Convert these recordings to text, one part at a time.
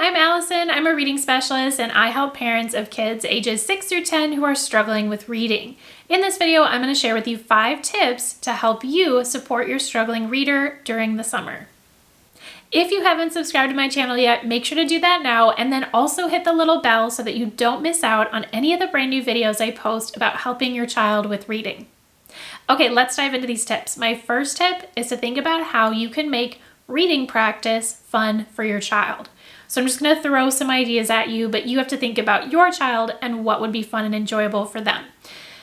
I'm Allison. I'm a reading specialist and I help parents of kids ages 6 through 10 who are struggling with reading. In this video, I'm going to share with you 5 tips to help you support your struggling reader during the summer. If you haven't subscribed to my channel yet, make sure to do that now and then also hit the little bell so that you don't miss out on any of the brand new videos I post about helping your child with reading. Okay, let's dive into these tips. My first tip is to think about how you can make reading practice fun for your child. So I'm just going to throw some ideas at you, but you have to think about your child and what would be fun and enjoyable for them.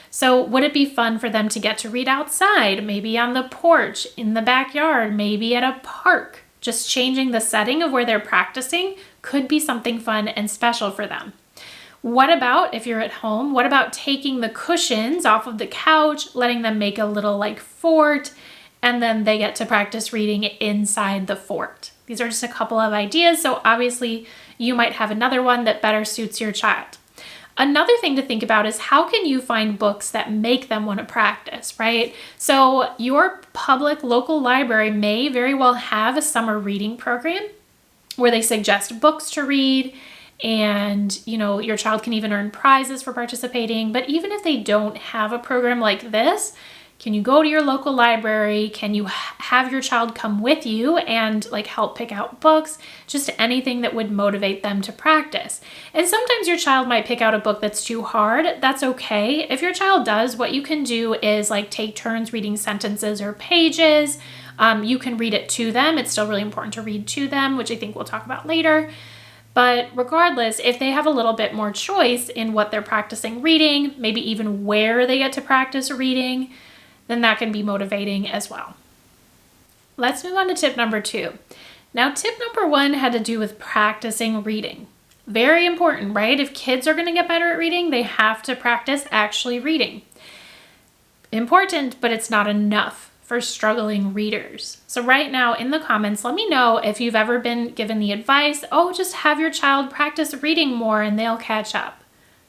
So would it be fun for them to get to read outside, maybe on the porch, in the backyard, maybe at a park? Just changing the setting of where they're practicing could be something fun and special for them. What about if you're at home? What about taking the cushions off of the couch, letting them make a little fort, and then they get to practice reading inside the fort? These are just a couple of ideas, so obviously you might have another one that better suits your child. Another thing to think about is how can you find books that make them want to practice, right? So your public local library may very well have a summer reading program where they suggest books to read, and your child can even earn prizes for participating. But even if they don't have a program like this, can you go to your local library? Can you have your child come with you and help pick out books? Just anything that would motivate them to practice. And sometimes your child might pick out a book that's too hard. That's okay. If your child does, what you can do is take turns reading sentences or pages. You can read it to them. It's still really important to read to them, which I think we'll talk about later. But regardless, if they have a little bit more choice in what they're practicing reading, maybe even where they get to practice reading, then that can be motivating as well. Let's move on to tip number 2. Now, tip number 1 had to do with practicing reading. Very important, right? If kids are going to get better at reading, they have to practice actually reading. Important, but it's not enough for struggling readers. So right now in the comments, let me know if you've ever been given the advice, just have your child practice reading more and they'll catch up.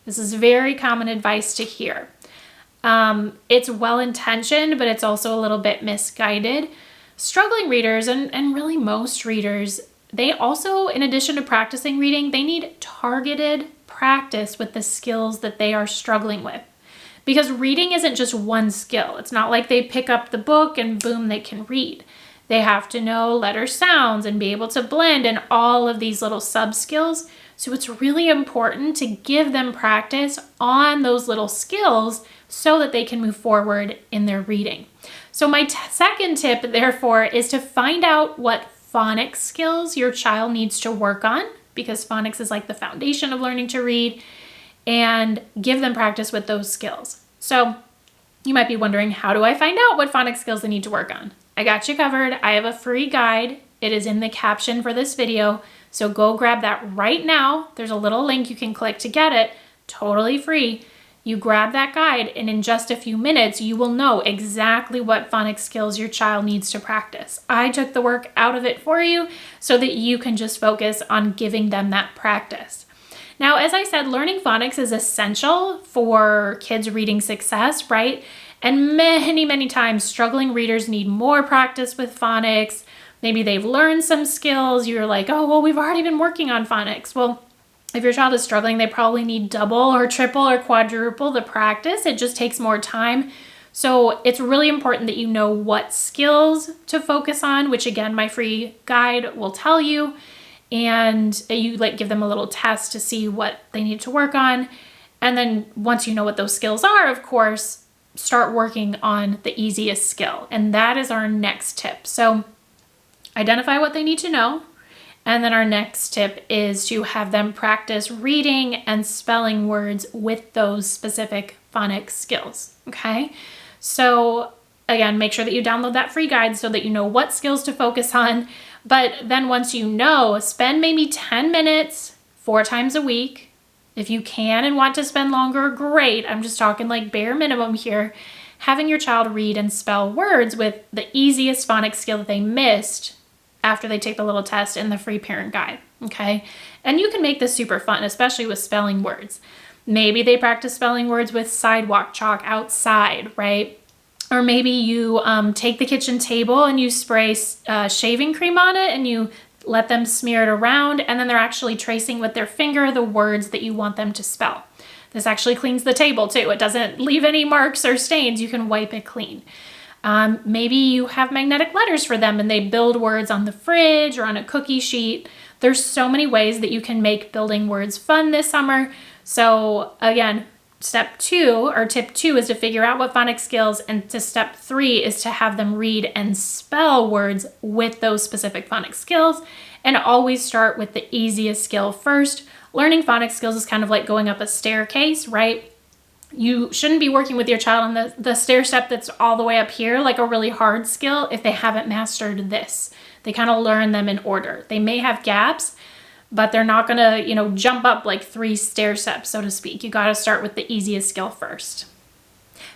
This is very common advice to hear. It's well-intentioned, but it's also a little bit misguided. Struggling readers, and really most readers, they also, in addition to practicing reading, they need targeted practice with the skills that they are struggling with. Because reading isn't just one skill. It's not like they pick up the book and boom, they can read. They have to know letter sounds and be able to blend and all of these little sub-skills. So it's really important to give them practice on those little skills so that they can move forward in their reading. So my second tip, therefore, is to find out what phonics skills your child needs to work on, because phonics is the foundation of learning to read, and give them practice with those skills. So you might be wondering, how do I find out what phonics skills they need to work on? I got you covered. I have a free guide. It is in the caption for this video. So go grab that right now. There's a little link you can click to get it, totally free. You grab that guide and in just a few minutes, you will know exactly what phonics skills your child needs to practice. I took the work out of it for you so that you can just focus on giving them that practice. Now, as I said, learning phonics is essential for kids' reading success, right? And many, many times, struggling readers need more practice with phonics. Maybe they've learned some skills. You're we've already been working on phonics. Well, if your child is struggling, they probably need double or triple or quadruple the practice. It just takes more time. So it's really important that you know what skills to focus on, which again, my free guide will tell you. And you give them a little test to see what they need to work on. And then once you know what those skills are, of course, start working on the easiest skill. And that is our next tip. So identify what they need to know. And then our next tip is to have them practice reading and spelling words with those specific phonics skills, okay? So again, make sure that you download that free guide so that you know what skills to focus on. But then once you know, spend maybe 10 minutes 4 times a week. If you can and want to spend longer, great. I'm just talking bare minimum here. Having your child read and spell words with the easiest phonics skill that they missed after they take the little test in the free parent guide, okay? And you can make this super fun, especially with spelling words. Maybe they practice spelling words with sidewalk chalk outside, right? Or maybe you take the kitchen table and you spray shaving cream on it and you let them smear it around, and then they're actually tracing with their finger the words that you want them to spell. This actually cleans the table too. It doesn't leave any marks or stains. You can wipe it clean. Maybe you have magnetic letters for them and they build words on the fridge or on a cookie sheet. There's so many ways that you can make building words fun this summer. So again, tip 2 is to figure out what phonics skills, and step 3 is to have them read and spell words with those specific phonics skills, and always start with the easiest skill first. Learning phonics skills is kind of like going up a staircase, right? You shouldn't be working with your child on the stair step that's all the way up here, like a really hard skill, if they haven't mastered this. They kind of learn them in order. They may have gaps, but they're not gonna, jump up like 3 stair steps, so to speak. You gotta start with the easiest skill first.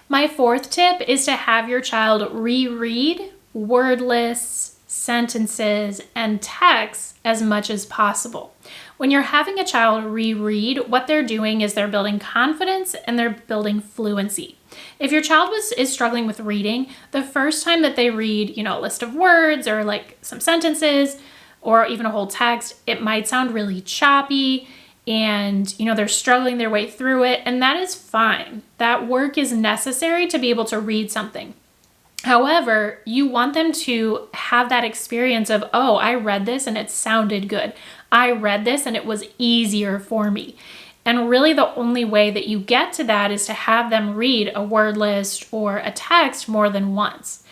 My 4th tip is to have your child reread word lists, sentences, and texts as much as possible. When you're having a child reread, what they're doing is they're building confidence and they're building fluency. If your child is struggling with reading, the first time that they read, a list of words or like some sentences or even a whole text, it might sound really choppy and, they're struggling their way through it, and that is fine. That work is necessary to be able to read something. However, you want them to have that experience of, oh, I read this and it sounded good. I read this and it was easier for me. And really the only way that you get to that is to have them read a word list or a text more than once.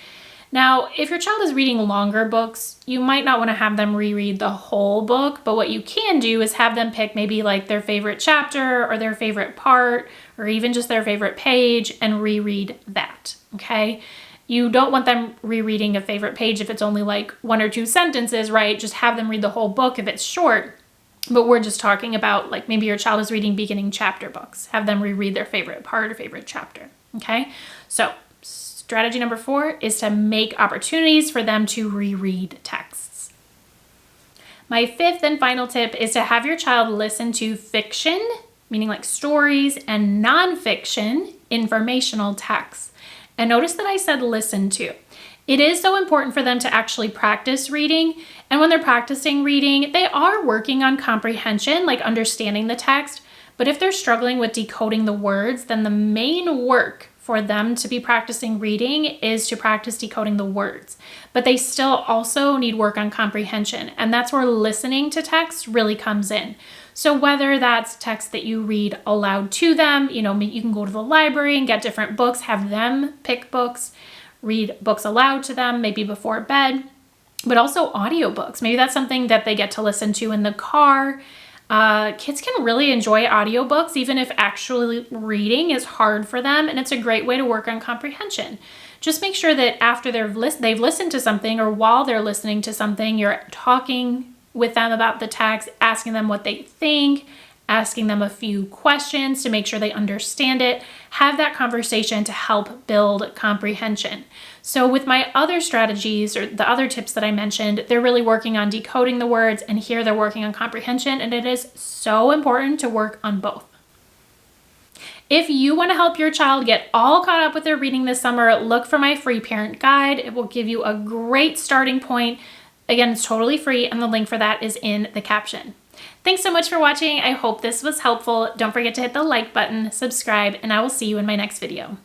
Now, if your child is reading longer books, you might not want to have them reread the whole book, but what you can do is have them pick maybe like their favorite chapter or their favorite part or even just their favorite page and reread that, okay? You don't want them rereading a favorite page if it's only like 1 or 2 sentences, right? Just have them read the whole book if it's short. But we're just talking about like maybe your child is reading beginning chapter books. Have them reread their favorite part or favorite chapter, okay? So strategy number 4 is to make opportunities for them to reread texts. My 5th and final tip is to have your child listen to fiction, meaning like stories, and nonfiction, informational texts. And notice that I said listen to. It is so important for them to actually practice reading. And when they're practicing reading, they are working on comprehension, like understanding the text. But if they're struggling with decoding the words, then the main work for them to be practicing reading is to practice decoding the words. But they still also need work on comprehension. And that's where listening to text really comes in. So whether that's text that you read aloud to them, you can go to the library and get different books, have them pick books, read books aloud to them, maybe before bed, but also audiobooks. Maybe that's something that they get to listen to in the car. Kids can really enjoy audiobooks, even if actually reading is hard for them, and it's a great way to work on comprehension. Just make sure that after they've listened to something or while they're listening to something, you're talking with them about the text, asking them what they think, asking them a few questions to make sure they understand it. Have that conversation to help build comprehension. So with my other strategies or the other tips that I mentioned, they're really working on decoding the words, and here they're working on comprehension, and it is so important to work on both. If you want to help your child get all caught up with their reading this summer, look for my free parent guide. It will give you a great starting point. Again, it's totally free, and the link for that is in the caption. Thanks so much for watching. I hope this was helpful. Don't forget to hit the like button, subscribe, and I will see you in my next video.